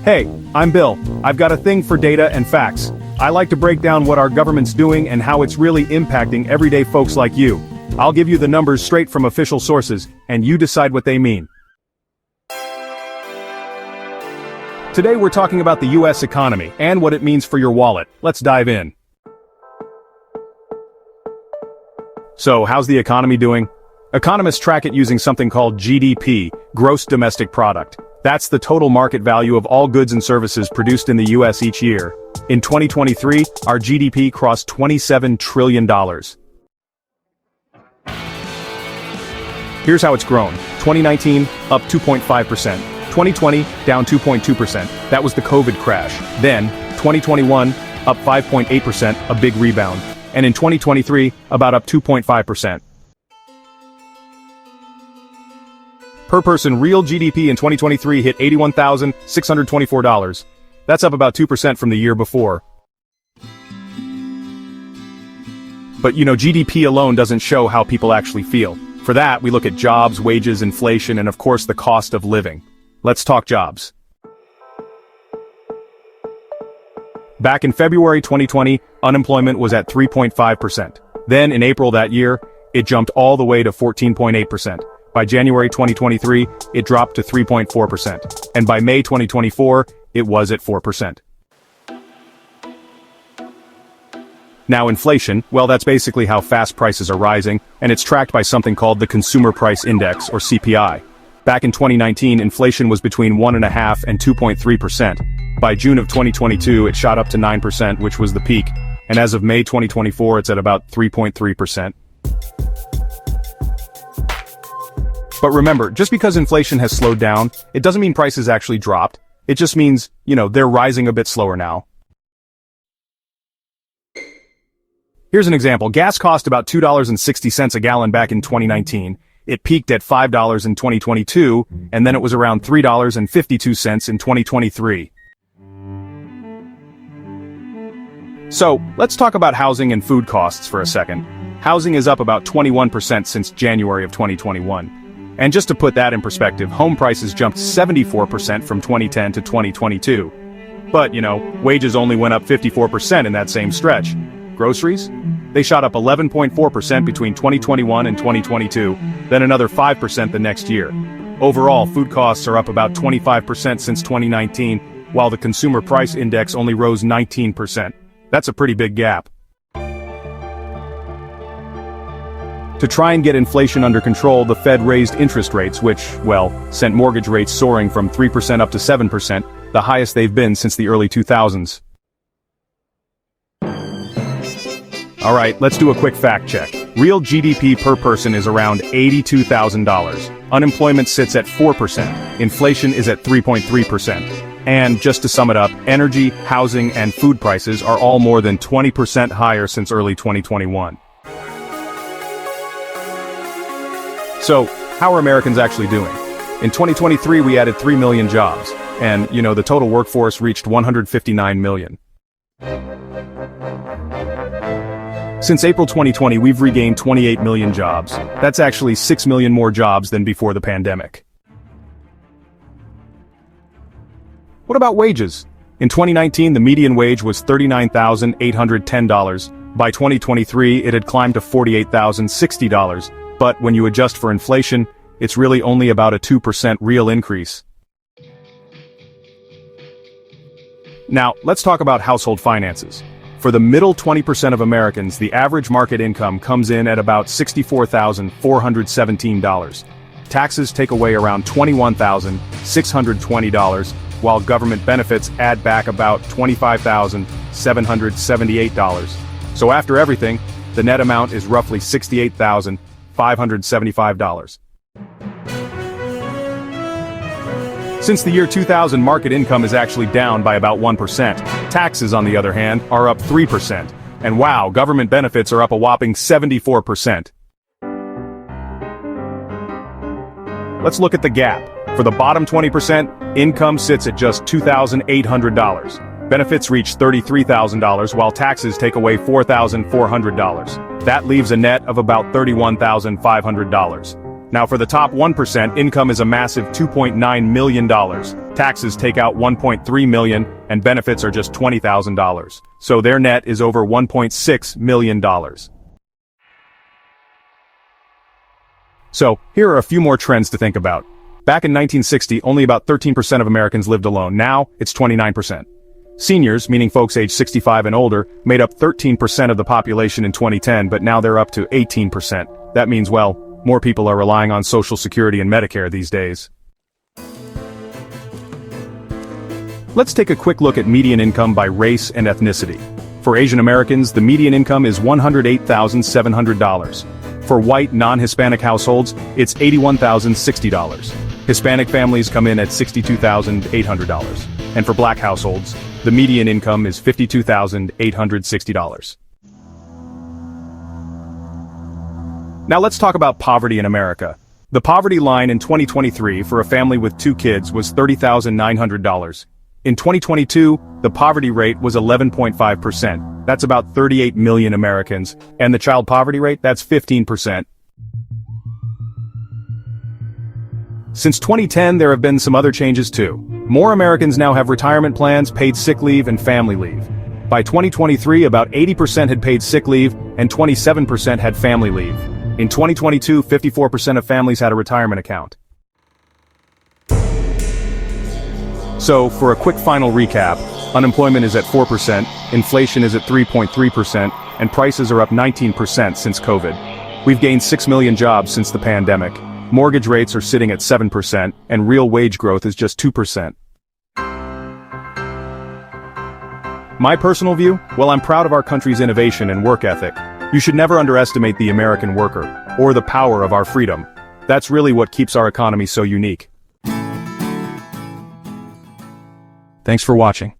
Hey, I'm Bill. I've got a thing for data and facts. I like to break down what our government's doing and how it's really impacting everyday folks like you. I'll give you the numbers straight from official sources, and you decide what they mean. Today we're talking about the US economy and what it means for your wallet. Let's dive in. So, how's the economy doing? Economists track it using something called GDP, Gross Domestic Product. That's the total market value of all goods and services produced in the US each year. In 2023, our GDP crossed $27 trillion. Here's how it's grown. 2019, up 2.5%. 2020, down 2.2%. That was the COVID crash. Then, 2021, up 5.8%, a big rebound. And in 2023, about up 2.5%. Per person, real GDP in 2023 hit $81,624. That's up about 2% from the year before. But GDP alone doesn't show how people actually feel. For that, we look at jobs, wages, inflation, and of course the cost of living. Let's talk jobs. Back in February 2020, unemployment was at 3.5%. Then in April that year, it jumped all the way to 14.8%. By January 2023, it dropped to 3.4%. And by May 2024, it was at 4%. Now inflation, well, that's basically how fast prices are rising, and it's tracked by something called the Consumer Price Index, or CPI. Back in 2019, inflation was between 1.5% and 2.3%. By June of 2022, it shot up to 9%, which was the peak, and as of May 2024, it's at about 3.3%. But remember, just because inflation has slowed down, it doesn't mean prices actually dropped. It just means, they're rising a bit slower now. Here's an example. Gas cost about $2.60 a gallon back in 2019. It peaked at $5 in 2022, and then it was around $3.52 in 2023. So, let's talk about housing and food costs for a second. Housing is up about 21% since January of 2021. And just to put that in perspective, home prices jumped 74% from 2010 to 2022. But, wages only went up 54% in that same stretch. Groceries? They shot up 11.4% between 2021 and 2022, then another 5% the next year. Overall, food costs are up about 25% since 2019, while the Consumer Price Index only rose 19%. That's a pretty big gap. To try and get inflation under control, the Fed raised interest rates, which, sent mortgage rates soaring from 3% up to 7%, the highest they've been since the early 2000s. Alright, let's do a quick fact check. Real GDP per person is around $82,000. Unemployment sits at 4%. Inflation is at 3.3%. And, just to sum it up, energy, housing, and food prices are all more than 20% higher since early 2021. So, how are Americans actually doing? In 2023 we added 3 million jobs, and, the total workforce reached 159 million. Since April 2020 we've regained 28 million jobs. That's actually 6 million more jobs than before the pandemic. What about wages? In 2019 the median wage was $39,810. By 2023 it had climbed to $48,060. But when you adjust for inflation, it's really only about a 2% real increase. Now, let's talk about household finances. For the middle 20% of Americans, the average market income comes in at about $64,417. Taxes take away around $21,620, while government benefits add back about $25,778. So after everything, the net amount is roughly $68,575. Since the year 2000, market income is actually down by about 1%. Taxes, on the other hand, are up 3%. And wow, government benefits are up a whopping 74%. Let's look at the gap. For the bottom 20%, income sits at just $2,800. Benefits reach $33,000 while taxes take away $4,400. That leaves a net of about $31,500. Now for the top 1%, income is a massive $2.9 million. Taxes take out $1.3 million, and benefits are just $20,000. So their net is over $1.6 million. So, here are a few more trends to think about. Back in 1960, only about 13% of Americans lived alone. Now, it's 29%. Seniors, meaning folks aged 65 and older, made up 13% of the population in 2010, but now they're up to 18%. That means, well, more people are relying on Social Security and Medicare these days. Let's take a quick look at median income by race and ethnicity. For Asian Americans, the median income is $108,700. For white, non-Hispanic households, it's $81,060. Hispanic families come in at $62,800. And for black households, the median income is $52,860. Now let's talk about poverty in America. The poverty line in 2023 for a family with 2 kids was $30,900. In 2022, the poverty rate was 11.5%. That's about 38 million Americans. And the child poverty rate, that's 15%. Since 2010, there have been some other changes too. More Americans now have retirement plans, paid sick leave, and family leave. By 2023, about 80% had paid sick leave, and 27% had family leave. In 2022, 54% of families had a retirement account. So, for a quick final recap, unemployment is at 4%, inflation is at 3.3%, and prices are up 19% since COVID. We've gained 6 million jobs since the pandemic. Mortgage rates are sitting at 7%, and real wage growth is just 2%. My personal view? Well, I'm proud of our country's innovation and work ethic. You should never underestimate the American worker, or the power of our freedom. That's really what keeps our economy so unique. Thanks for watching.